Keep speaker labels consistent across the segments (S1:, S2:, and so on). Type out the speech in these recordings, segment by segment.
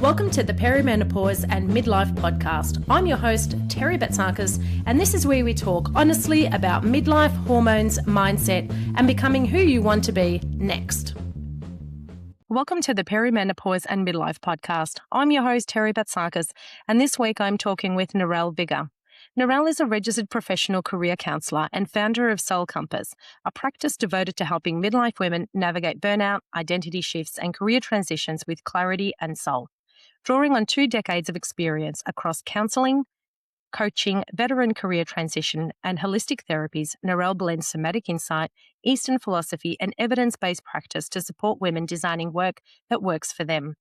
S1: Welcome to the Perimenopause and Midlife podcast. I'm your host, Terry Betsakis, and this is where we talk honestly about midlife, hormones, mindset, and becoming who you want to be next. Welcome to the Perimenopause and Midlife podcast. I'm your host, Terry Betsakis, and this week I'm talking with Narelle Vigor. Narelle is a registered professional career counsellor and founder of Soul Compass, a practice devoted to helping midlife women navigate burnout, identity shifts, and career transitions with clarity and soul. Drawing on 2 decades of experience across counselling, coaching, veteran career transition, and holistic therapies, Narelle blends somatic insight, Eastern philosophy, and evidence-based practice to support women designing work that works for them.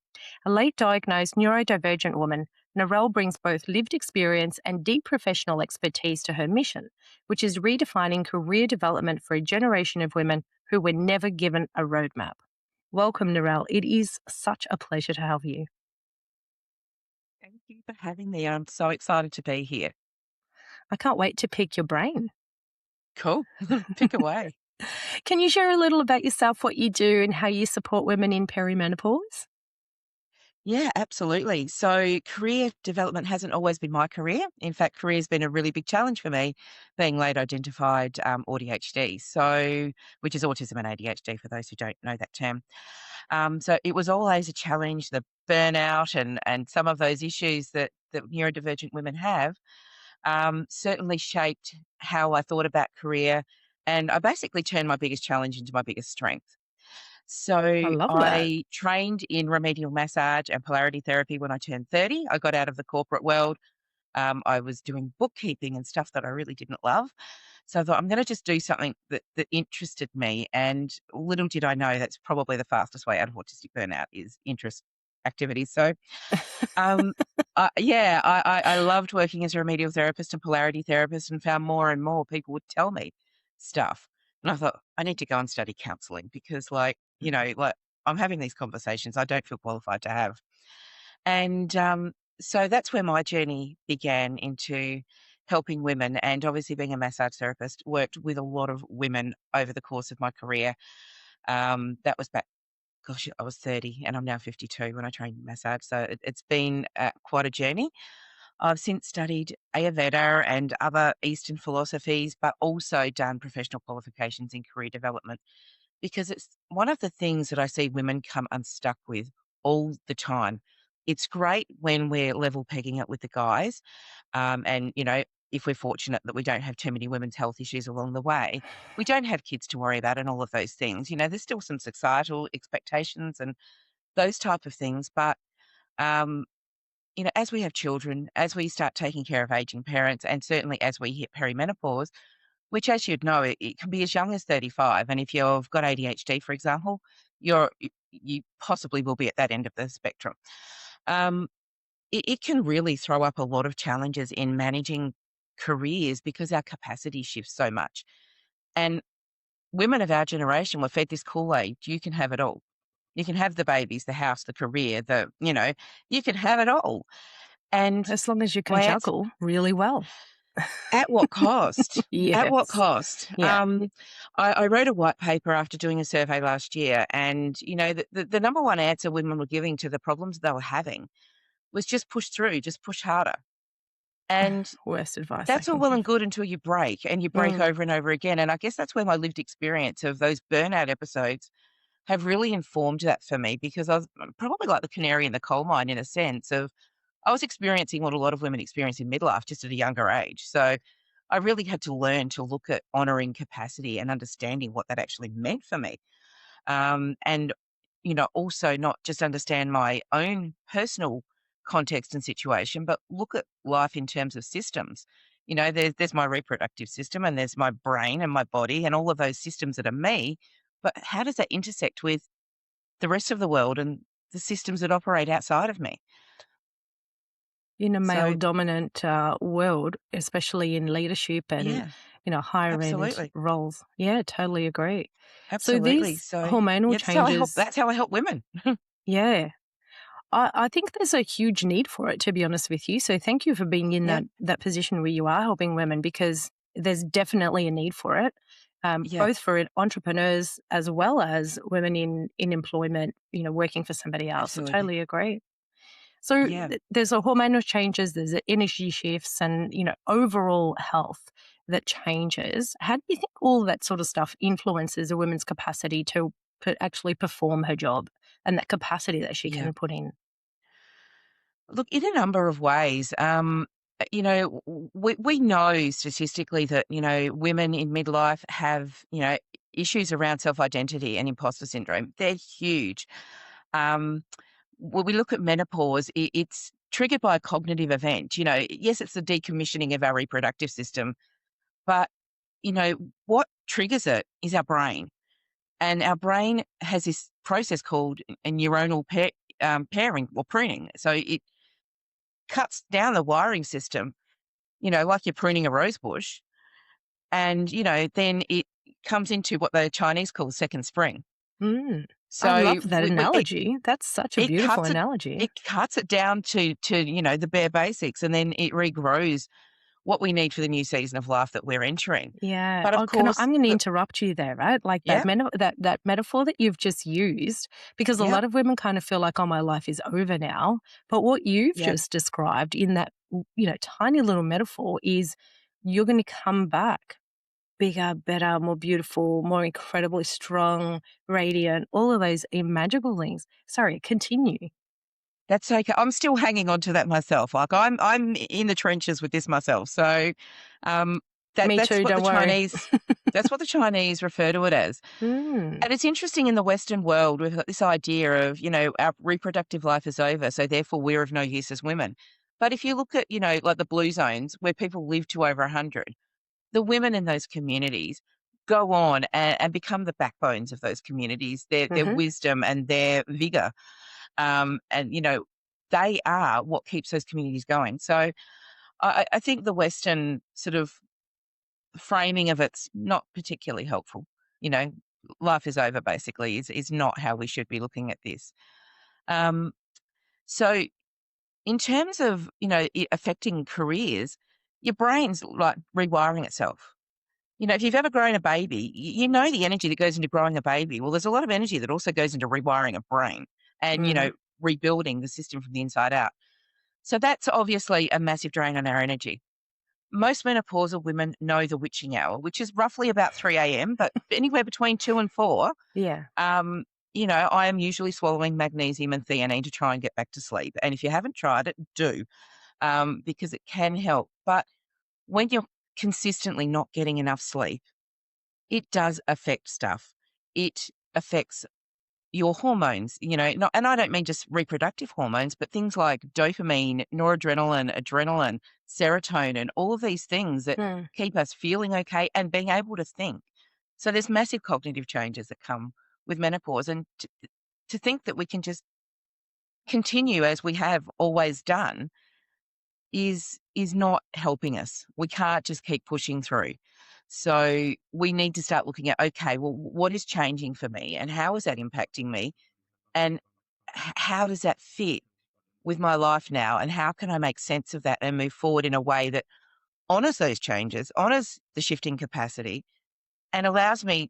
S1: A late diagnosed neurodivergent woman, Narelle brings both lived experience and deep professional expertise to her mission, which is redefining career development for a generation of women who were never given a roadmap. Welcome, Narelle. It is such a pleasure to have you.
S2: Thank you for having me. I'm so excited to be here.
S1: I can't wait to pick your brain.
S2: Cool. Pick away.
S1: Can you share a little about yourself, what you do, and how you support women in perimenopause?
S2: Yeah, absolutely. So career development hasn't always been my career. In fact, career has been a really big challenge for me, being late identified ADHD, which is autism and ADHD for those who don't know that term. So it was always a challenge, the burnout and some of those issues that neurodivergent women have certainly shaped how I thought about career. And I basically turned my biggest challenge into my biggest strength.
S1: I
S2: So
S1: love that.
S2: I trained in remedial massage and polarity therapy when I turned 30. I got out of the corporate world. I was doing bookkeeping and stuff that I really didn't love. So I thought, I'm going to just do something that interested me. And little did I know that's probably the fastest way out of autistic burnout is interest activities. So um, I loved working as a remedial therapist and polarity therapist, and found more and more people would tell me stuff. And I thought, I need to go and study counselling because, I'm having these conversations I don't feel qualified to have. And so that's where my journey began into helping women. And obviously, being a massage therapist, worked with a lot of women over the course of my career. That was back, gosh, I was 30 and I'm now 52 when I trained in massage. So it's been quite a journey. I've since studied Ayurveda and other Eastern philosophies, but also done professional qualifications in career development because it's one of the things that I see women come unstuck with all the time. It's great when we're level pegging it with the guys. And, if we're fortunate that we don't have too many women's health issues along the way, we don't have kids to worry about and all of those things. There's still some societal expectations and those type of things. But, as we have children, as we start taking care of aging parents, and certainly as we hit perimenopause, which, as you'd know, it can be as young as 35. And if you've got ADHD, for example, you possibly will be at that end of the spectrum. It can really throw up a lot of challenges in managing careers because our capacity shifts so much. And women of our generation were fed this Kool-Aid. You can have it all. You can have the babies, the house, the career, you can have it all. And
S1: As long as you can
S2: my answer,
S1: juggle really well.
S2: at what cost? At what
S1: Yes.
S2: cost?
S1: Yeah.
S2: I wrote a white paper after doing a survey last year, and the number one answer women were giving to the problems they were having was just push through, just push harder. And
S1: Worst advice I
S2: that's all
S1: can
S2: well
S1: give.
S2: and good until you break, and you break over and over again. And I guess that's where my lived experience of those burnout episodes have really informed that for me, because I was probably like the canary in the coal mine in a sense of I was experiencing what a lot of women experience in midlife, just at a younger age. So I really had to learn to look at honouring capacity and understanding what that actually meant for me. And, also not just understand my own personal context and situation, but look at life in terms of systems. There's my reproductive system, and there's my brain and my body and all of those systems that are me. But how does that intersect with the rest of the world and the systems that operate outside of me?
S1: In a
S2: So,
S1: male-dominant world, especially in leadership and,
S2: yeah,
S1: higher-end
S2: absolutely.
S1: roles. Yeah, totally agree. So
S2: Absolutely.
S1: these
S2: So,
S1: hormonal
S2: yeah,
S1: changes,
S2: that's how I help women.
S1: yeah, I think there's a huge need for it, to be honest with you. So thank you for being in
S2: Yep,
S1: that position where you are helping women, because there's definitely a need for it,
S2: yep,
S1: both for entrepreneurs as well as women in employment, working for somebody else. I
S2: absolutely.
S1: totally agree. So
S2: Yeah.
S1: there's a hormonal changes, there's the energy shifts, and overall health that changes. How do you think all that sort of stuff influences a woman's capacity to actually perform her job and that capacity that she
S2: Yeah.
S1: can put in?
S2: Look, in a number of ways, we know statistically that, women in midlife have, issues around self-identity and imposter syndrome. They're huge. Um, when we look at menopause, it's triggered by a cognitive event. Yes, it's the decommissioning of our reproductive system, but, what triggers it is our brain. And our brain has this process called a neuronal pairing or pruning. So it cuts down the wiring system, like you're pruning a rose bush. And, then it comes into what the Chinese call second spring.
S1: Mm, I
S2: So
S1: love that
S2: we
S1: analogy. That's such a
S2: it
S1: beautiful
S2: cuts it
S1: analogy.
S2: it cuts it down to, the bare basics, and then it regrows what we need for the new season of life that we're entering.
S1: Yeah.
S2: But of
S1: Oh,
S2: course
S1: I'm going to
S2: the
S1: interrupt you there, right? Like that,
S2: yeah,
S1: that metaphor that you've just used, because a
S2: yeah,
S1: lot of women kind of feel like, oh, my life is over now. But what you've
S2: yeah.
S1: just described in that, tiny little metaphor is you're going to come back bigger, better, more beautiful, more incredibly strong, radiant, all of those magical things. Sorry, continue.
S2: That's okay. I'm still hanging on to that myself. Like I'm in the trenches with this myself. So um
S1: Me
S2: that's
S1: too,
S2: what the
S1: don't worry.
S2: Chinese refer to it as.
S1: Mm,
S2: And it's interesting in the Western world, we've got this idea of, our reproductive life is over, so therefore we're of no use as women. But if you look at, like the blue zones where people live to over 100, the women in those communities go on and become the backbones of those communities, their
S1: hmm.
S2: wisdom and their vigor. And, they are what keeps those communities going. So I think the Western sort of framing of it's not particularly helpful. You know, life is over basically is not how we should be looking at this. Um, so in terms of, it affecting careers, your brain's like rewiring itself. If you've ever grown a baby, you know the energy that goes into growing a baby. Well, there's a lot of energy that also goes into rewiring a brain and,
S1: Mm,
S2: rebuilding the system from the inside out. So that's obviously a massive drain on our energy. Most menopausal women know the witching hour, which is roughly about 3 a.m., but anywhere between 2 and 4,
S1: yeah.
S2: um, I am usually swallowing magnesium and theanine to try and get back to sleep. And if you haven't tried it, do, because it can help. But when you're consistently not getting enough sleep, it does affect stuff. It affects your hormones, not, and I don't mean just reproductive hormones, but things like dopamine, noradrenaline, adrenaline, serotonin, all of these things that
S1: Mm.
S2: keep us feeling okay and being able to think. So there's massive cognitive changes that come with menopause. And to think that we can just continue as we have always done is not helping us. We can't just keep pushing through. So we need to start looking at, okay, well, what is changing for me and how is that impacting me? And how does that fit with my life now? And how can I make sense of that and move forward in a way that honors those changes, honors the shifting capacity, and allows me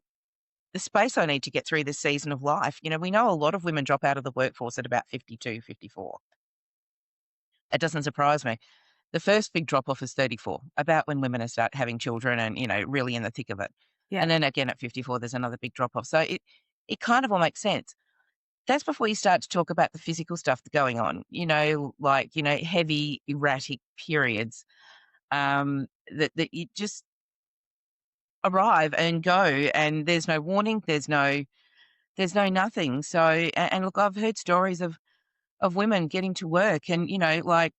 S2: the space I need to get through this season of life? We know a lot of women drop out of the workforce at about 52, 54. It doesn't surprise me. The first big drop off is 34, about when women start having children and, really in the thick of it.
S1: Yeah.
S2: And then again at 54, there's another big drop off. So it kind of all makes sense. That's before you start to talk about the physical stuff going on, like, heavy erratic periods, that you just arrive and go and there's no warning, there's no nothing. So, and look, I've heard stories of women getting to work and, like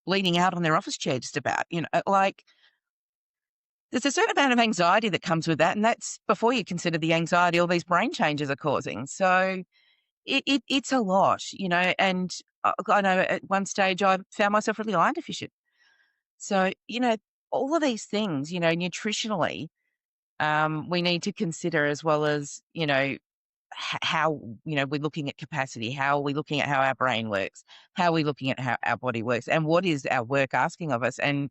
S2: bleeding out on their office chair just about, like there's a certain amount of anxiety that comes with that. And that's before you consider the anxiety all these brain changes are causing. So it's a lot, and I know at one stage I found myself really iron deficient. So, all of these things, nutritionally, we need to consider as well as, how, we're looking at capacity, how are we looking at how our brain works, how are we looking at how our body works, and what is our work asking of us? And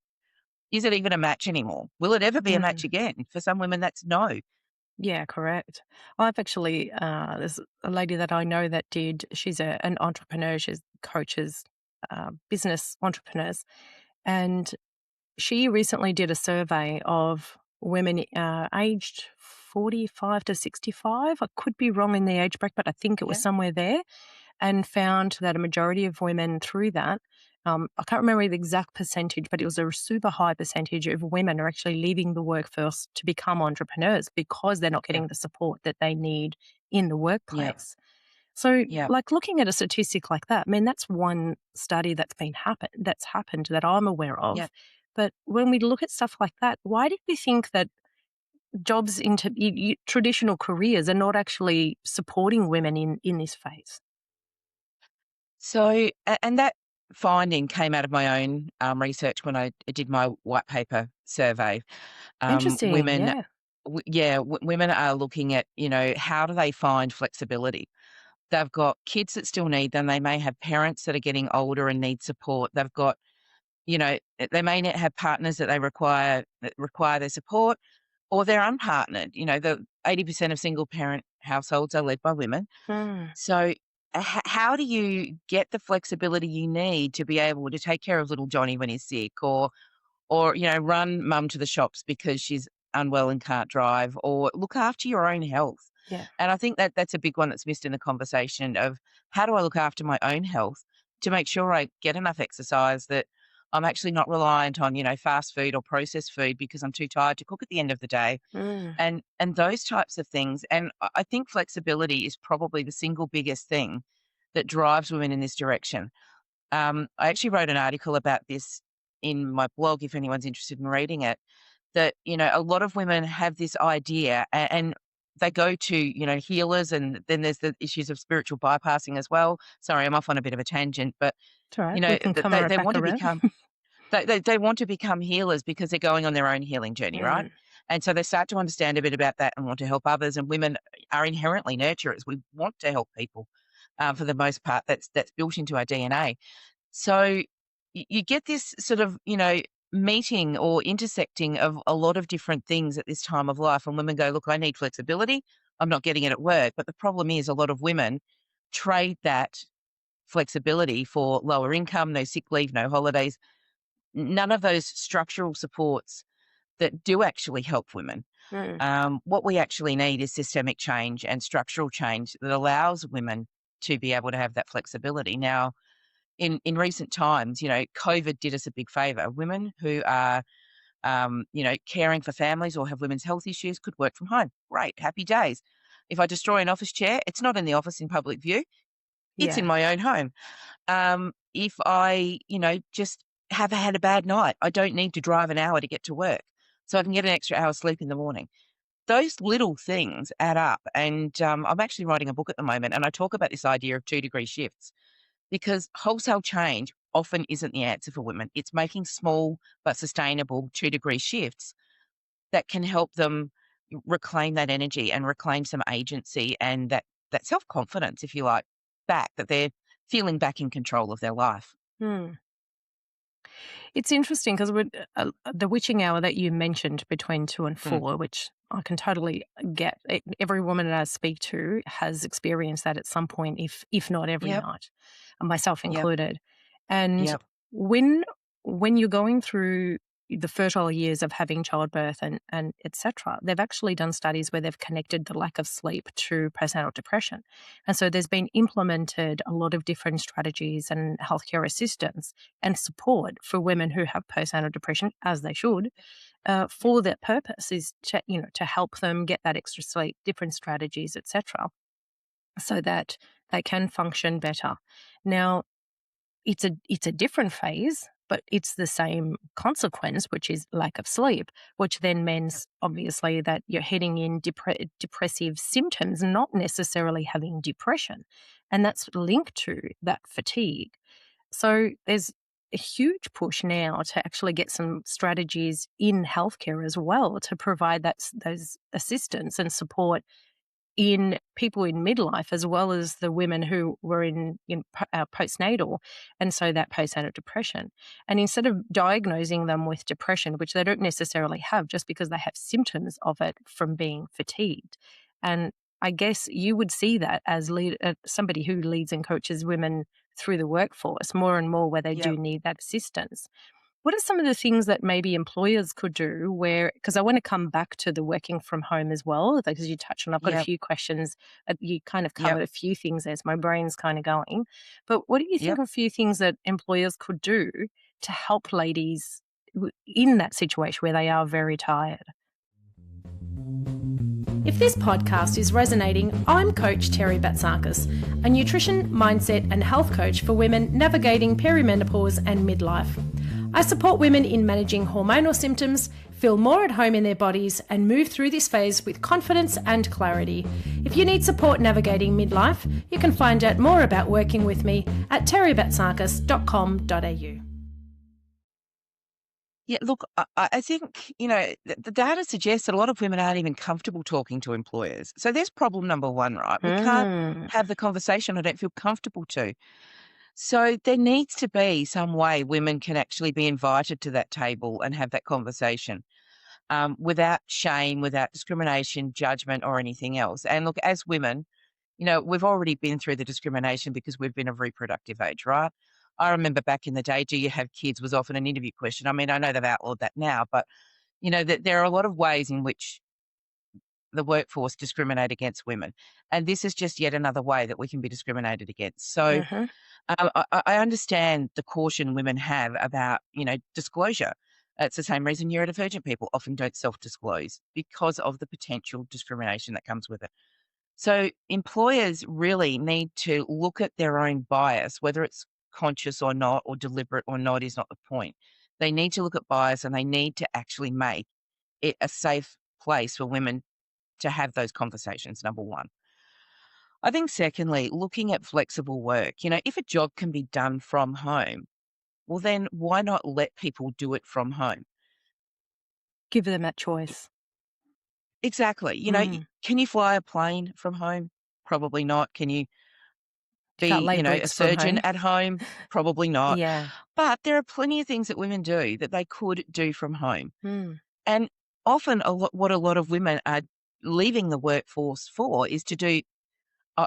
S2: is it even a match anymore? Will it ever be a match
S1: Mm.
S2: again? For some women, that's no.
S3: Yeah, correct. I've actually, there's a lady that I know that she's an entrepreneur, she coaches business entrepreneurs, and she recently did a survey of women aged 45 to 65. I could be wrong in the age bracket, but I think it was
S2: Yeah,
S3: somewhere there, and found that a majority of women through that, I can't remember the exact percentage, but it was a super high percentage of women are actually leaving the workforce to become entrepreneurs because they're not
S2: yeah,
S3: getting the support that they need in the
S2: yeah,
S3: workplace. So,
S2: yeah,
S3: like looking at a statistic like that, I mean, that's one study that's happened that I'm aware
S2: yeah.
S3: of. But when we look at stuff like that, why do you think that jobs into traditional careers are not actually supporting women in this phase?
S2: So, and that finding came out of my own research when I did my white paper survey.
S3: Interesting.
S2: Women,
S3: Yeah.
S2: women are looking at, how do they find flexibility? They've got kids that still need them. They may have parents that are getting older and need support. They've got, they may not have partners that require their support, or they're unpartnered. The 80% of single parent households are led by women.
S3: Mm,
S2: So, how do you get the flexibility you need to be able to take care of little Johnny when he's sick, or run mum to the shops because she's unwell and can't drive, or look after your own health?
S3: yeah.
S2: And I think that that's a big one that's missed in the conversation of how do I look after my own health to make sure I get enough exercise, that I'm actually not reliant on, fast food or processed food because I'm too tired to cook at the end of the day,
S3: Mm,
S2: and those types of things. And I think flexibility is probably the single biggest thing that drives women in this direction. I actually wrote an article about this in my blog, if anyone's interested in reading it, that, a lot of women have this idea, and they go to, healers, and then there's the issues of spiritual bypassing as well. Sorry, I'm off on a bit of a tangent, but,
S3: it's all right. We can come right
S2: they
S3: back
S2: want to
S3: around.
S2: become they want to become healers because they're going on their own healing journey, right?
S3: Mm,
S2: And so they start to understand a bit about that and want to help others. And women are inherently nurturers. We want to help people, for the most part. That's built into our DNA. So you get this sort of, meeting or intersecting of a lot of different things at this time of life. And women go, look, I need flexibility. I'm not getting it at work. But the problem is a lot of women trade that flexibility for lower income, no sick leave, no holidays, none of those structural supports that do actually help women.
S3: mm,
S2: What we actually need is systemic change and structural change that allows women to be able to have that flexibility. Now, in recent times, COVID did us a big favor. Women who are, caring for families or have women's health issues could work from home. Great, happy days. If I destroy an office chair, it's not in the office in public view, it's in
S3: yeah.
S2: my own home. If I, just have had a bad night, I don't need to drive an hour to get to work. So I can get an extra hour's sleep in the morning. Those little things add up. And I'm actually writing a book at the moment, and I talk about this idea of 2-degree shifts, because wholesale change often isn't the answer for women. It's making small but sustainable 2-degree shifts that can help them reclaim that energy and reclaim some agency and that self-confidence, if you like, back, that they're feeling back in control of their life.
S3: Mm. It's interesting because the witching hour that you mentioned between 2 and
S2: Mm.
S3: 4, which I can totally get. Every woman that I speak to has experienced that at some point, if not every
S2: Yep,
S3: night, and myself
S2: yep,
S3: included. And
S2: yep,
S3: when when you're going through the fertile years of having childbirth and et cetera, they've actually done studies where they've connected the lack of sleep to postnatal depression. And so there's been implemented a lot of different strategies and healthcare assistance and support for women who have postnatal depression, as they should,
S2: yep,
S3: for that purpose is to help them get that extra sleep, different strategies, etc., so that they can function better. Now, it's a different phase, but it's the same consequence, which is lack of sleep, which then
S2: yep,
S3: means obviously that you're heading in depressive symptoms, not necessarily having depression, and that's linked to that fatigue. So there's a huge push now to actually get some strategies in healthcare as well to provide those assistance and support in people in midlife as well as the women who were in postnatal, and so that postnatal depression. And instead of diagnosing them with depression, which they don't necessarily have just because they have symptoms of it from being fatigued, and I guess you would see that as somebody who leads and coaches women through the workforce more and more where they
S2: Yep.
S3: do need that assistance. What are some of the things that maybe employers could do where, because I want to come back to the working from home as well, because you touched on, I've got a
S2: Yep.
S3: few questions. You kind of
S2: Yep.
S3: covered a few things there, so my brain's kind of going. But what do you think
S2: Yep.
S3: of a few things that employers could do to help ladies in that situation where they are very tired?
S1: If this podcast is resonating, I'm Coach Terry Batsakis, a nutrition, mindset, and health coach for women navigating perimenopause and midlife. I support women in managing hormonal symptoms, feel more at home in their bodies, and move through this phase with confidence and clarity. If you need support navigating midlife, you can find out more about working with me at terrybatsakis.com.au.
S2: Yeah, look, I think, the data suggests that a lot of women aren't even comfortable talking to employers. So there's problem number one, right? We can't have the conversation. I don't feel comfortable to. So there needs to be some way women can actually be invited to that table and have that conversation without shame, without discrimination, judgment, or anything else. And look, as women, we've already been through the discrimination because we've been of reproductive age, right? I remember back in the day, do you have kids was often an interview question. I mean, I know they've outlawed that now, but that there are a lot of ways in which the workforce discriminate against women. And this is just yet another way that we can be discriminated against. So
S3: Mm-hmm.
S2: I understand the caution women have about, disclosure. It's the same reason neurodivergent people often don't self-disclose because of the potential discrimination that comes with it. So employers really need to look at their own bias, whether it's conscious or not, or deliberate or not, is not the point. They need to look at bias and they need to actually make it a safe place for women to have those conversations, number one. I think secondly, looking at flexible work. If a job can be done from home, well, then why not let people do it from home?
S3: Give them that choice.
S2: Exactly. Can you fly a plane from home? Probably not. Can you
S3: You can't
S2: be,
S3: lay
S2: a
S3: bricks from
S2: surgeon
S3: home.
S2: at home? Probably not.
S3: Yeah.
S2: But there are plenty of things that women do that they could do from home.
S3: Mm.
S2: And often what a lot of women are leaving the workforce for is to do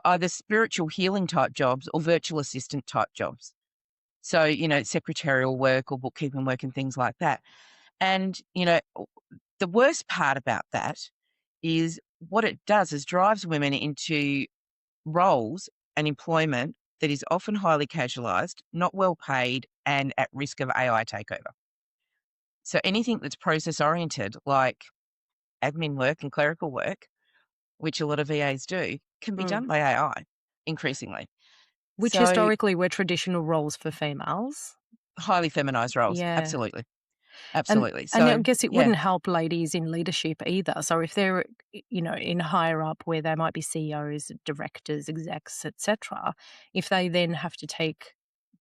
S2: either spiritual healing type jobs or virtual assistant type jobs. So, secretarial work or bookkeeping work and things like that. And, the worst part about that is what it does is drives women into roles and employment that is often highly casualized, not well paid, and at risk of AI takeover. So anything that's process oriented, like admin work and clerical work, which a lot of VAs do, can be
S3: Mm.
S2: done by AI increasingly.
S3: Which
S2: So
S3: historically were traditional roles for females.
S2: highly feminized roles.
S3: Yeah.
S2: Absolutely.
S3: And
S2: Absolutely.
S3: and I
S2: So
S3: guess it
S2: yeah.
S3: wouldn't help ladies in leadership either. So if they're, in higher up where they might be CEOs, directors, execs, etc., if they then have to take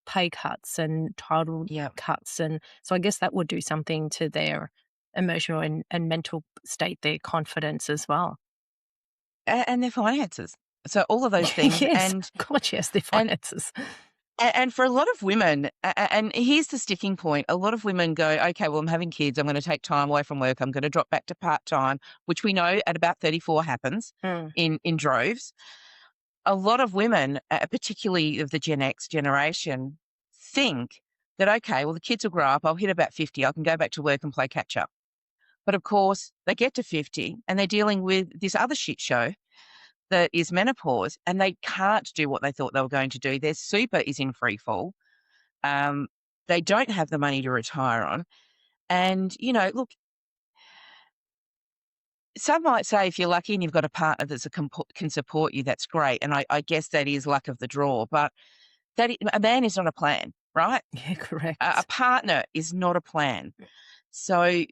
S3: pay cuts and title
S2: Yeah.
S3: cuts, and so I guess that would do something to their emotional and mental state, their confidence as well.
S2: And their finances. So all of those things.
S3: Yes,
S2: And
S3: God, yes, their
S2: and
S3: finances.
S2: and for a lot of women, and here's the sticking point, a lot of women go, okay, well, I'm having kids. I'm going to take time away from work. I'm going to drop back to part-time, which we know at about 34 happens
S3: Mm.
S2: in droves. A lot of women, particularly of the Gen X generation, think that, okay, well, the kids will grow up. I'll hit about 50. I can go back to work and play catch up. But of course, they get to 50 and they're dealing with this other shit show that is menopause, and they can't do what they thought they were going to do. Their super is in free fall. Um, they don't have the money to retire on. And, look, some might say if you're lucky and you've got a partner that's can support you, that's great. And I guess that is luck of the draw. But a man is not a plan, right?
S3: Yeah,
S2: A
S3: correct.
S2: partner is not a plan. So,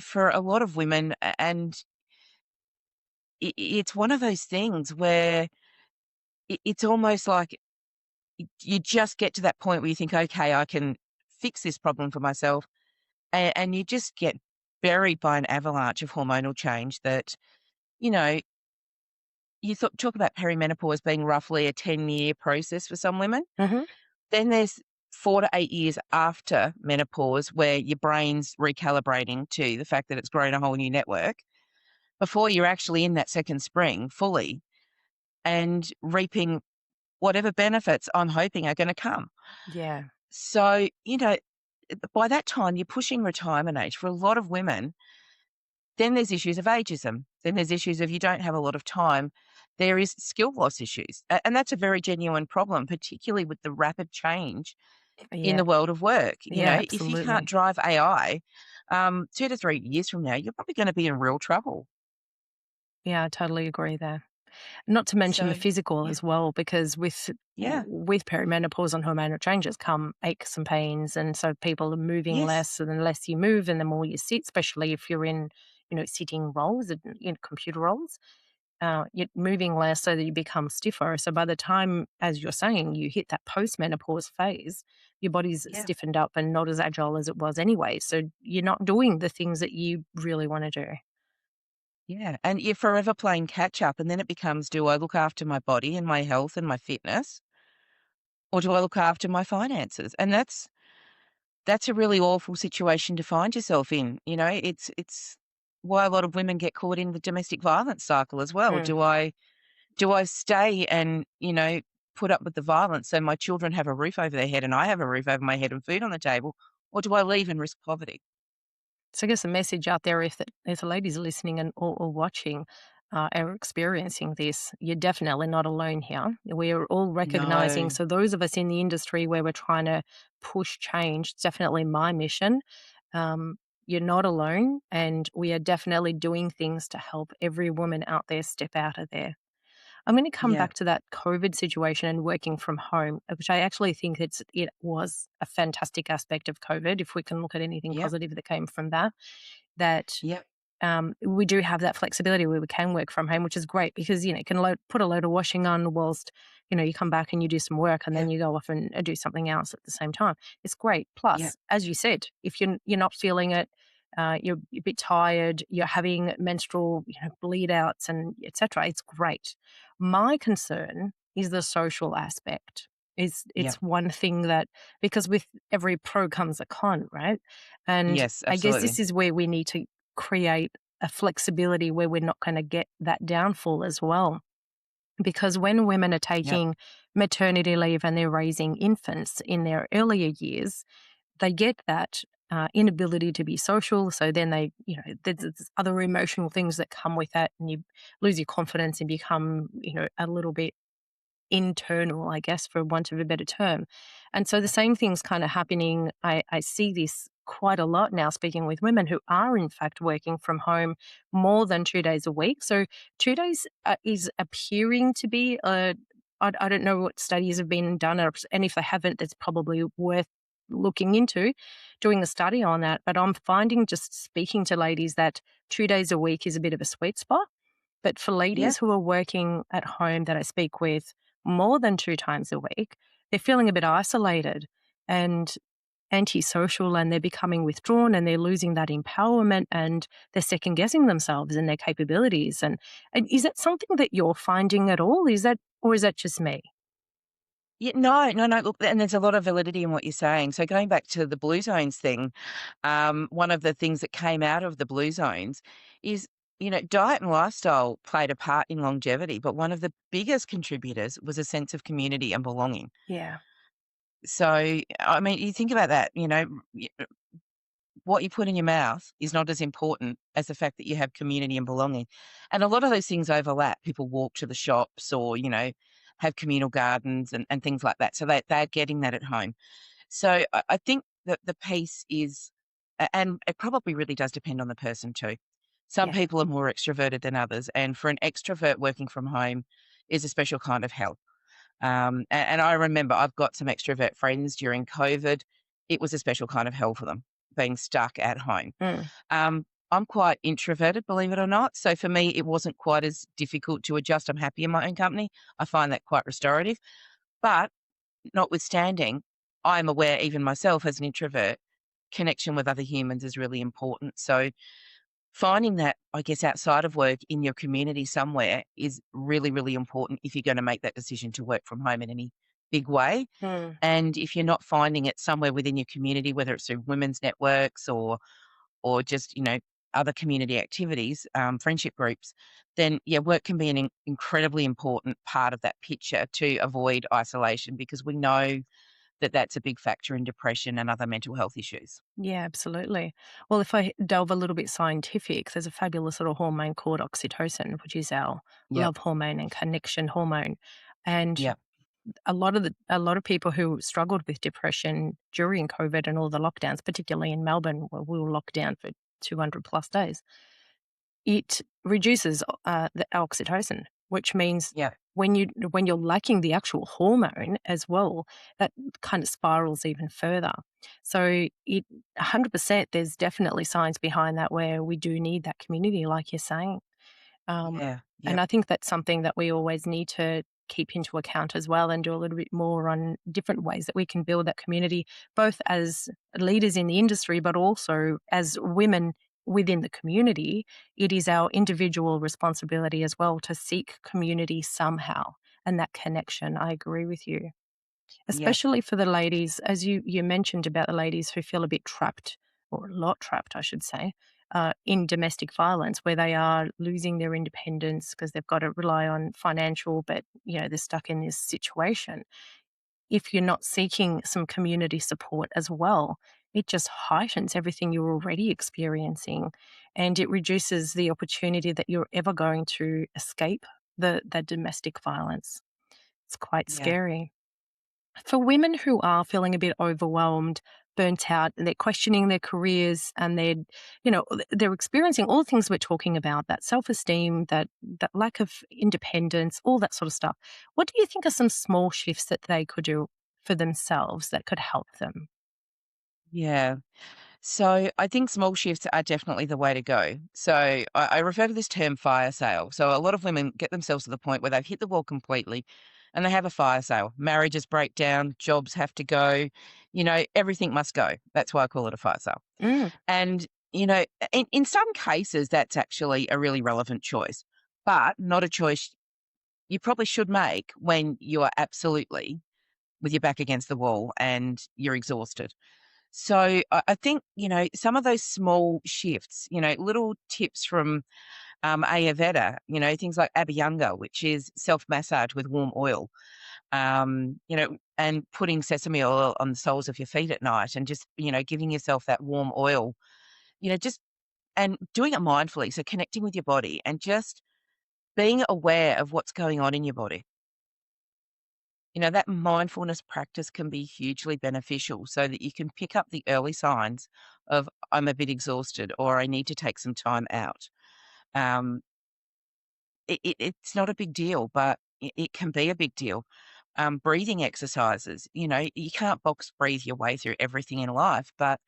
S2: for a lot of women, and it's one of those things where it's almost like you just get to that point where you think, okay, I can fix this problem for myself. And you just get buried by an avalanche of hormonal change that, you know, you talk about perimenopause being roughly a 10-year process for some women.
S3: Hmm.
S2: Then there's 4 to 8 years after menopause where your brain's recalibrating to the fact that it's grown a whole new network before you're actually in that second spring fully and reaping whatever benefits I'm hoping are gonna come.
S3: Yeah.
S2: So, by that time, you're pushing retirement age for a lot of women. Then there's issues of ageism. Then there's issues of you don't have a lot of time. There is skill loss issues. And that's a very genuine problem, particularly with the rapid change in
S3: Yeah.
S2: the world of work.
S3: Yeah,
S2: If you can't
S3: absolutely.
S2: drive AI, 2 to 3 years from now, you're probably going to be in real trouble.
S3: Yeah, I totally agree there. Not to mention the
S2: So,
S3: physical
S2: yeah,
S3: as well, because
S2: yeah,
S3: with perimenopause and hormonal changes come aches and pains, and so people are moving
S2: yes,
S3: less, and the less you move, and the more you sit, especially if you're in, sitting roles and in computer roles, you're moving less, so that you become stiffer. So by the time, as you're saying, you hit that postmenopause phase, your body's
S2: yeah,
S3: stiffened up and not as agile as it was anyway. So you're not doing the things that you really want to do.
S2: yeah. And you're forever playing catch up. And then it becomes, do I look after my body and my health and my fitness, or do I look after my finances? And that's a really awful situation to find yourself in. It's why a lot of women get caught in the domestic violence cycle as well.
S3: Mm.
S2: Do I stay and, put up with the violence so my children have a roof over their head and I have a roof over my head and food on the table, or do I leave and risk poverty?
S3: So I guess a message out there, if the ladies are listening and or watching, are experiencing this, you're definitely not alone here. We're all recognizing.
S2: No.
S3: So those of us in the industry where we're trying to push change, it's definitely my mission. You're not alone, and we are definitely doing things to help every woman out there step out of there. I'm going to come
S2: Yeah.
S3: back to that COVID situation and working from home, which I actually think it was a fantastic aspect of COVID. If we can look at anything
S2: Yep.
S3: positive that came from that, that
S2: Yep.
S3: we do have that flexibility where we can work from home, which is great because you can put a load of washing on whilst you come back and you do some work and then
S2: Yep.
S3: you go off and do something else at the same time. It's great.
S2: Yep.
S3: Plus, as you said, if you're not feeling it, you're a bit tired, you're having menstrual bleed outs and etc. It's great. My concern is the social aspect. It's
S2: Yep.
S3: one thing that, because with every pro comes a con, right? And
S2: Yes,
S3: I guess this
S2: absolutely.
S3: is where we need to create a flexibility where we're not going to get that downfall as well. Because when women are
S2: Yep.
S3: taking maternity leave and they're raising infants in their earlier years, they get that inability to be social. So then there's other emotional things that come with that, and you lose your confidence and become, a little bit internal, I guess, for want of a better term. And so the same thing's kind of happening. I see this quite a lot now, speaking with women who are, in fact, working from home more than 2 days a week. So 2 days is appearing to be I don't know what studies have been done, and if they haven't, it's probably worth looking into doing a study on that. But I'm finding, just speaking to ladies, that 2 days a week is a bit of a sweet spot. But for
S2: Yeah.
S3: ladies who are working at home that I speak with more than 2 times a week, they're feeling a bit isolated and antisocial, and they're becoming withdrawn, and they're losing that empowerment, and they're second guessing themselves and their capabilities. And is that something that you're finding at all? Or is that just me?
S2: Yeah, no, no, no. Look, and there's a lot of validity in what you're saying. So going back to the blue zones thing, one of the things that came out of the blue zones is, diet and lifestyle played a part in longevity, but one of the biggest contributors was a sense of community and belonging.
S3: Yeah.
S2: So, I mean, you think about that, what you put in your mouth is not as important as the fact that you have community and belonging. And a lot of those things overlap. People walk to the shops or, have communal gardens and things like that. So they're getting that at home. So I think that the piece is, and it probably really does depend on the person too. Some
S3: Yeah.
S2: people are more extroverted than others. And for an extrovert, working from home is a special kind of help. And I remember I've got some extrovert friends during COVID. It was a special kind of hell for them being stuck at home.
S3: Mm.
S2: I'm quite introverted, believe it or not. So for me, it wasn't quite as difficult to adjust. I'm happy in my own company. I find that quite restorative. But notwithstanding, I'm aware, even myself as an introvert, connection with other humans is really important. So finding that, I guess, outside of work in your community somewhere is really, really important if you're going to make that decision to work from home in any big way.
S3: Mm.
S2: And if you're not finding it somewhere within your community, whether it's through women's networks or just, other community activities, friendship groups, then yeah, work can be an incredibly important part of that picture to avoid isolation because we know that that's a big factor in depression and other mental health issues.
S3: Yeah, absolutely. Well, if I delve a little bit scientific, there's a fabulous little hormone called oxytocin, which is our
S2: Yep.
S3: love hormone and connection hormone. And
S2: Yep.
S3: a lot of people who struggled with depression during COVID and all the lockdowns, particularly in Melbourne, where we were locked down for 200 plus days, it reduces the oxytocin, which means
S2: Yep.
S3: when you're lacking the actual hormone as well, that kind of spirals even further. So 100%, there's definitely science behind that where we do need that community, like you're saying. Um,
S2: Yeah.
S3: and
S2: Yep.
S3: I think that's something that we always need to keep into account as well and do a little bit more on different ways that we can build that community, both as leaders in the industry, but also as women within the community. It is our individual responsibility as well to seek community somehow and that connection. I agree with you,
S2: Yep.
S3: especially for the ladies, as you mentioned about the ladies who feel a bit trapped, or a lot trapped, I should say, in domestic violence, where they are losing their independence because they've got to rely on financial, but they're stuck in this situation. If you're not seeking some community support as well, it just heightens everything you're already experiencing, and it reduces the opportunity that you're ever going to escape the domestic violence. It's quite
S2: Yeah.
S3: scary. For women who are feeling a bit overwhelmed, burnt out, and they're questioning their careers and they're experiencing all the things we're talking about, that self-esteem, that lack of independence, all that sort of stuff. What do you think are some small shifts that they could do for themselves that could help them?
S2: Yeah. So I think small shifts are definitely the way to go. So I refer to this term fire sale. So a lot of women get themselves to the point where they've hit the wall completely and they have a fire sale. Marriages break down, jobs have to go, everything must go. That's why I call it a fire sale.
S3: Mm,
S2: And, in some cases, that's actually a really relevant choice, but not a choice you probably should make when you are absolutely with your back against the wall and you're exhausted. So I think, some of those small shifts, little tips from Ayurveda, things like Abhyanga, which is self massage with warm oil, and putting sesame oil on the soles of your feet at night and just, giving yourself that warm oil, just and doing it mindfully. So connecting with your body and just being aware of what's going on in your body. That mindfulness practice can be hugely beneficial so that you can pick up the early signs of I'm a bit exhausted or I need to take some time out. Um, it's not a big deal, but it can be a big deal. Breathing exercises, you can't box breathe your way through everything in life, but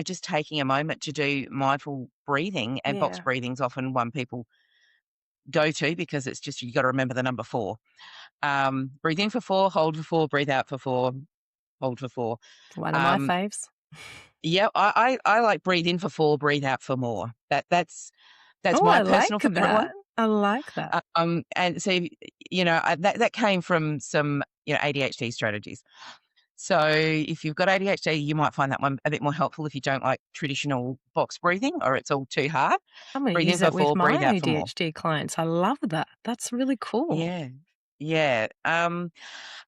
S2: just taking a moment to do mindful breathing and box
S3: yeah,
S2: breathing is often one people go to because it's just you got to remember the number 4. Breathe in for 4, hold for 4, breathe out for 4, hold for 4.
S3: one of my
S2: Um,
S3: faves.
S2: yeah, I like breathe in for 4, breathe out for more. That's
S3: Oh,
S2: my
S3: I
S2: personal
S3: like
S2: favorite one.
S3: that. I like that.
S2: And so, that came from some, ADHD strategies. So if you've got ADHD, you might find that one a bit more helpful if you don't like traditional box breathing or it's all too hard.
S3: I'm going to
S2: Breathe in
S3: use
S2: for
S3: that with
S2: 4,
S3: my
S2: breathe out for more.
S3: ADHD clients. I love that. That's really cool.
S2: Yeah. Yeah.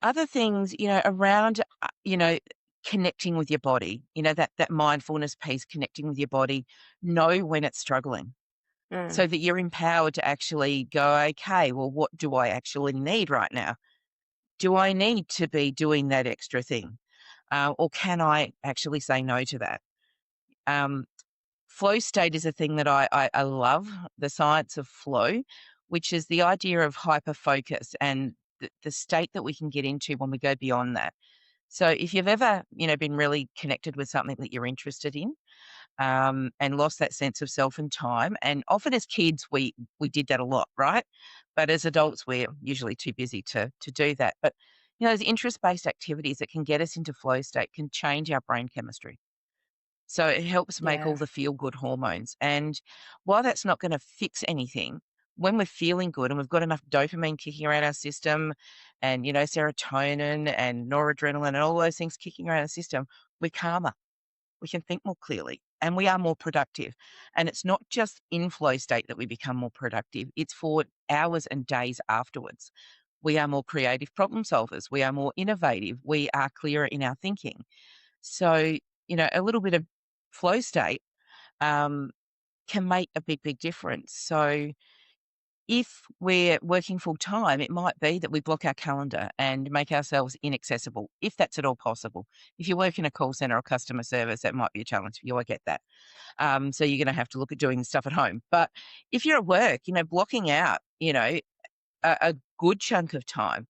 S2: Other things, around, connecting with your body, that mindfulness piece, connecting with your body, know when it's struggling
S3: Mm,
S2: so that you're empowered to actually go, okay, well, what do I actually need right now? Do I need to be doing that extra thing? Or can I actually say no to that? Um, Flow state is a thing that I love, the science of flow, which is the idea of hyper focus and the state that we can get into when we go beyond that. So if you've ever, been really connected with something that you're interested in, and lost that sense of self and time, and often as kids we did that a lot, right? But as adults, we're usually too busy to do that. But those interest based activities that can get us into flow state can change our brain chemistry. So it helps make all
S3: Yeah.
S2: the feel-good hormones. And while that's not gonna fix anything, when we're feeling good and we've got enough dopamine kicking around our system and, serotonin and noradrenaline and all those things kicking around our system, we're calmer. We can think more clearly and we are more productive. And it's not just in flow state that we become more productive, it's for hours and days afterwards. We are more creative problem solvers. We are more innovative. We are clearer in our thinking. So, a little bit of flow state um, can make a big, big difference. So, if we're working full time, it might be that we block our calendar and make ourselves inaccessible, if that's at all possible. If you work in a call center or customer service, that might be a challenge for you. I get that. So you're going to have to look at doing stuff at home. But if you're at work, blocking out, a good chunk of time.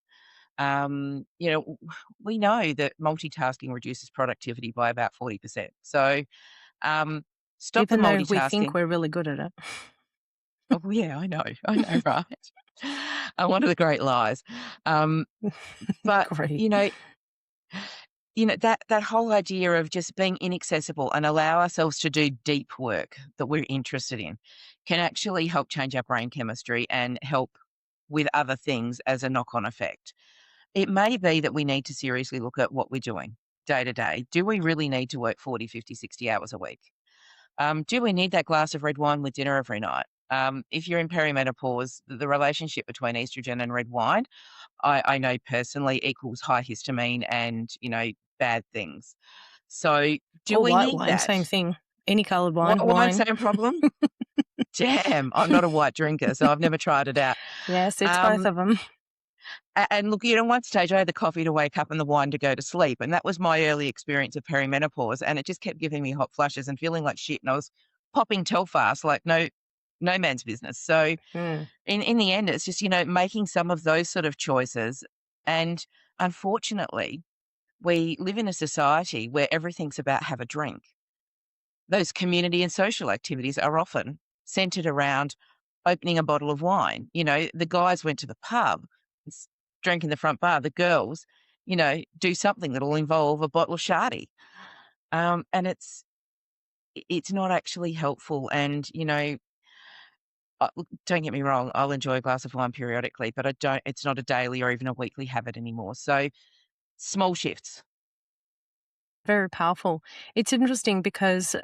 S2: We know that multitasking reduces productivity by about 40%. So um, stop the
S3: Even though we think
S2: multitasking.
S3: we're really good at it.
S2: Oh, yeah, I know, right? One of the great lies. Um, but
S3: Agree.
S2: that whole idea of just being inaccessible and allow ourselves to do deep work that we're interested in can actually help change our brain chemistry and help with other things as a knock-on effect. It may be that we need to seriously look at what we're doing day to day. Do we really need to work 40, 50, 60 hours a week? Do we need that glass of red wine with dinner every night? If you're in perimenopause, the relationship between estrogen and red wine, I know personally equals high histamine and, bad things. So do
S3: Or
S2: we
S3: white
S2: need
S3: wine,
S2: that?
S3: same thing. Any coloured
S2: White
S3: wine,
S2: wine,
S3: wine.
S2: same problem? Damn, I'm not a white drinker, so I've never tried it out.
S3: Yes, it's both
S2: Um,
S3: of them.
S2: and look, one stage I had the coffee to wake up and the wine to go to sleep, and that was my early experience of perimenopause, and it just kept giving me hot flushes and feeling like shit, and I was popping Telfast like no man's business. So
S3: Mm.
S2: in the end, it's just, making some of those sort of choices. And unfortunately, we live in a society where everything's about have a drink. Those community and social activities are often centered around opening a bottle of wine. The guys went to the pub, drank in the front bar. The girls, do something that'll involve a bottle of shardy. And it's not actually helpful. And, look, don't get me wrong, I'll enjoy a glass of wine periodically, but it's not a daily or even a weekly habit anymore. So small shifts.
S3: Very powerful. It's interesting because,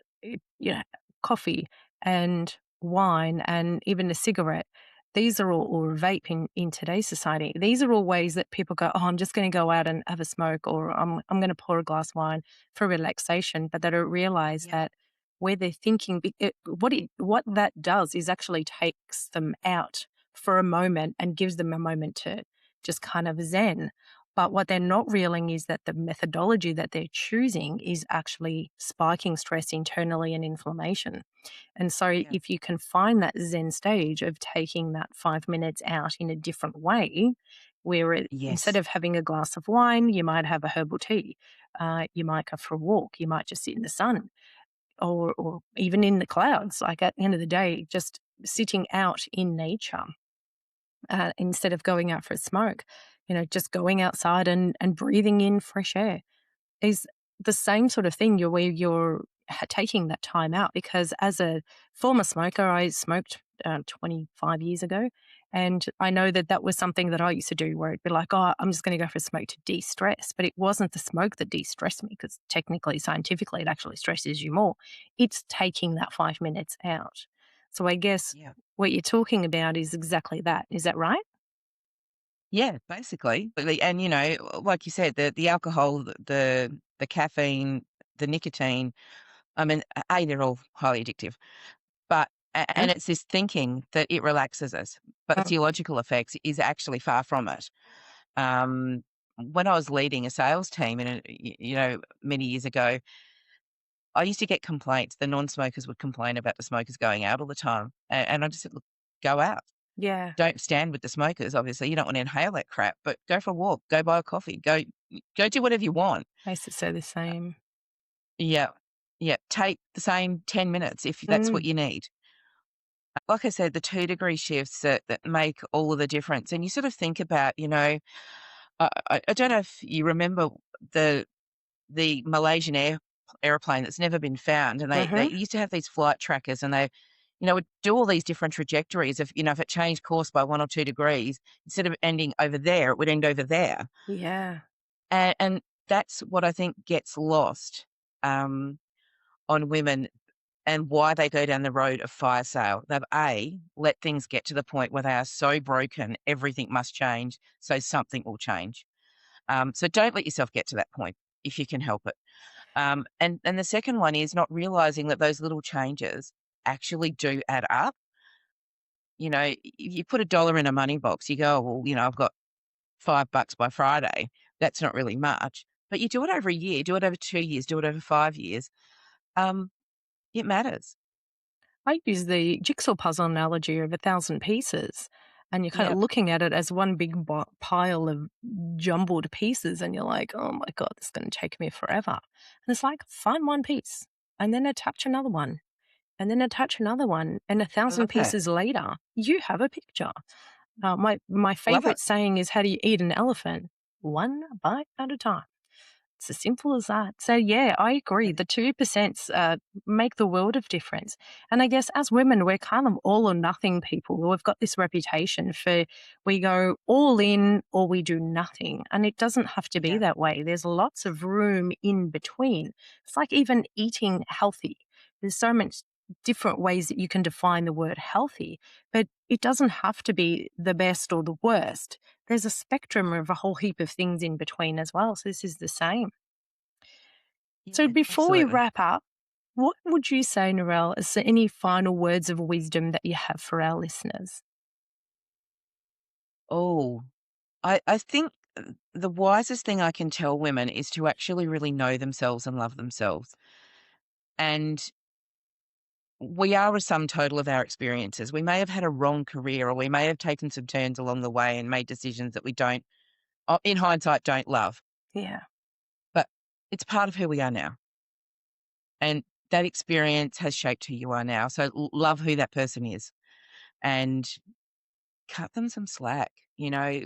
S3: coffee and wine and even a cigarette, these are all, or vape in today's society, these are all ways that people go, oh, I'm just going to go out and have a smoke, or I'm going to pour a glass of wine for relaxation, but they don't realize
S2: Yeah.
S3: that where they're thinking, what that does is actually takes them out for a moment and gives them a moment to just kind of zen. But what they're not realizing is that the methodology that they're choosing is actually spiking stress internally and inflammation. And so,
S2: Yeah.
S3: if you can find that Zen stage of taking that 5 minutes out in a different way, where instead
S2: Yes.
S3: of having a glass of wine, you might have a herbal tea, you might go for a walk, you might just sit in the sun, or even in the clouds. Like at the end of the day, just sitting out in nature instead of going out for a smoke, just going outside and breathing in fresh air is the same sort of thing where you're taking that time out. Because as a former smoker, I smoked 25 years ago. And I know that that was something that I used to do where it'd be like, oh, I'm just going to go for a smoke to de stress. But it wasn't the smoke that de stressed me, because technically, scientifically, it actually stresses you more. It's taking that 5 minutes out. So I guess
S2: Yeah.
S3: what you're talking about is exactly that. Is that right?
S2: Yeah, basically. And like you said, the alcohol, the caffeine, the nicotine, I mean, they're all highly addictive. But
S3: Yeah.
S2: and it's this thinking that it relaxes us, but the
S3: Mm.
S2: theological effects is actually far from it. When I was leading a sales team and many years ago, I used to get complaints. The non-smokers would complain about the smokers going out all the time. And I just said, look, go out.
S3: Yeah.
S2: Don't stand with the smokers. Obviously, you don't want to inhale that crap, but go for a walk, go buy a coffee, go do whatever you want.
S3: I used to say the same.
S2: Yeah. Yeah. Take the same 10 minutes if that's what
S3: Mm.
S2: you need. Like I said, the 2-degree shifts that make all of the difference. And you sort of think about, I don't know if you remember the Malaysian airplane that's never been found. And they used to have these flight trackers, and they, would do all these different trajectories. If it changed course by 1 or 2 degrees, instead of ending over there, it would end over there.
S3: Yeah.
S2: And that's what I think gets lost on women, and why they go down the road of fire sale. They've let things get to the point where they are so broken, everything must change, so something will change. So don't let yourself get to that point if you can help it. And the second one is not realizing that those little changes actually do add up. If you put $1 in a money box, you go, well, I've got $5 by Friday. That's not really much. But you do it over a year, do it over 2 years, do it over 5 years. It matters.
S3: I use the jigsaw puzzle analogy of 1,000 pieces, and you're kind of looking at it as one big pile of jumbled pieces, and you're like, oh my God, this is going to take me forever. And it's like, find one piece and then attach another one and then attach another one, and 1,000 pieces later, you have a picture. My favorite saying is, how do you eat an elephant? One bite at a time. It's as simple as that. So, yeah, I agree. The 2% make the world of difference. And I guess as women, we're kind of all or nothing people. We've got this reputation for we go all in or we do nothing. And it doesn't have to be that way. There's lots of room in between. It's like even eating healthy. There's so much different ways that you can define the word healthy, but it doesn't have to be the best or the worst. There's a spectrum of a whole heap of things in between as well. So this is the same. So before we wrap up, what would you say, Narelle, is there any final words of wisdom that you have for our listeners?
S2: Oh, I think the wisest thing I can tell women is to actually really know themselves and love themselves. And we are a sum total of our experiences. We may have had a wrong career, or we may have taken some turns along the way and made decisions that we don't, in hindsight, don't love.
S3: Yeah.
S2: But it's part of who we are now. And that experience has shaped who you are now. So love who that person is and cut them some slack. You are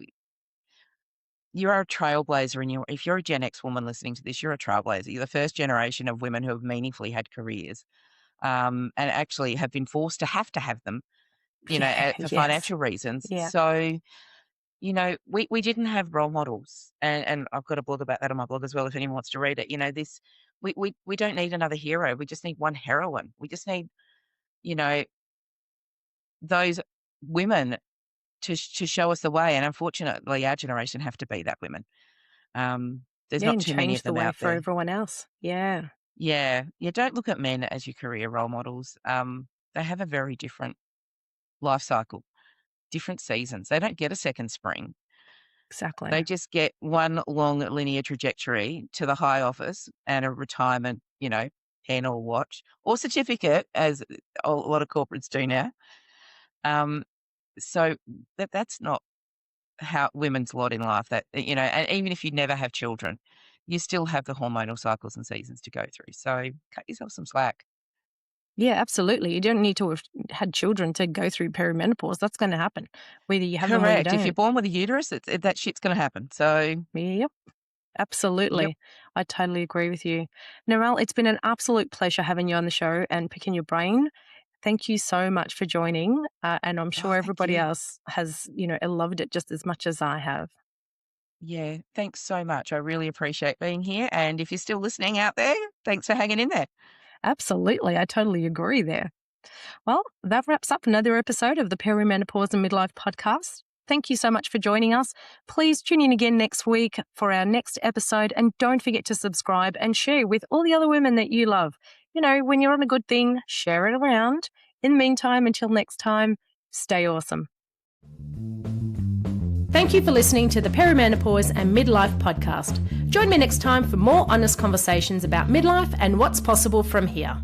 S2: a trailblazer, and if you're a Gen X woman listening to this, you're a trailblazer. You're the first generation of women who have meaningfully had careers. And actually have been forced to have them, for financial reasons.
S3: Yeah.
S2: So, we didn't have role models, and I've got a blog about that on my blog as well, if anyone wants to read it. We don't need another hero. We just need one heroine. We just need, those women to show us the way. And unfortunately, our generation have to be that women. There's not too many of them
S3: the way
S2: out
S3: for
S2: there.
S3: everyone else. Yeah.
S2: Yeah. Don't look at men as your career role models. They have a very different life cycle, different seasons. They don't get a second spring.
S3: Exactly.
S2: They just get one long linear trajectory to the high office and a retirement, pen or watch or certificate, as a lot of corporates do now. So that's not how women's lot in life. That, and even if you never have children, you still have the hormonal cycles and seasons to go through. So cut yourself some slack.
S3: Yeah, absolutely. You don't need to have had children to go through perimenopause. That's going to happen, whether you have them or you don't.
S2: If you're born with a uterus, that shit's going to happen. So
S3: Yep, absolutely. I totally agree with you. Narelle, it's been an absolute pleasure having you on the show and picking your brain. Thank you so much for joining. And I'm sure everybody else has, loved it just as much as I have.
S2: Yeah, thanks so much. I really appreciate being here. And if you're still listening out there, thanks for hanging in there.
S3: Absolutely. I totally agree there. Well, that wraps up another episode of the Perimenopause and Midlife podcast. Thank you so much for joining us. Please tune in again next week for our next episode. And don't forget to subscribe and share with all the other women that you love. When you're on a good thing, share it around. In the meantime, until next time, stay awesome.
S1: Thank you for listening to the Perimenopause and Midlife podcast. Join me next time for more honest conversations about midlife and what's possible from here.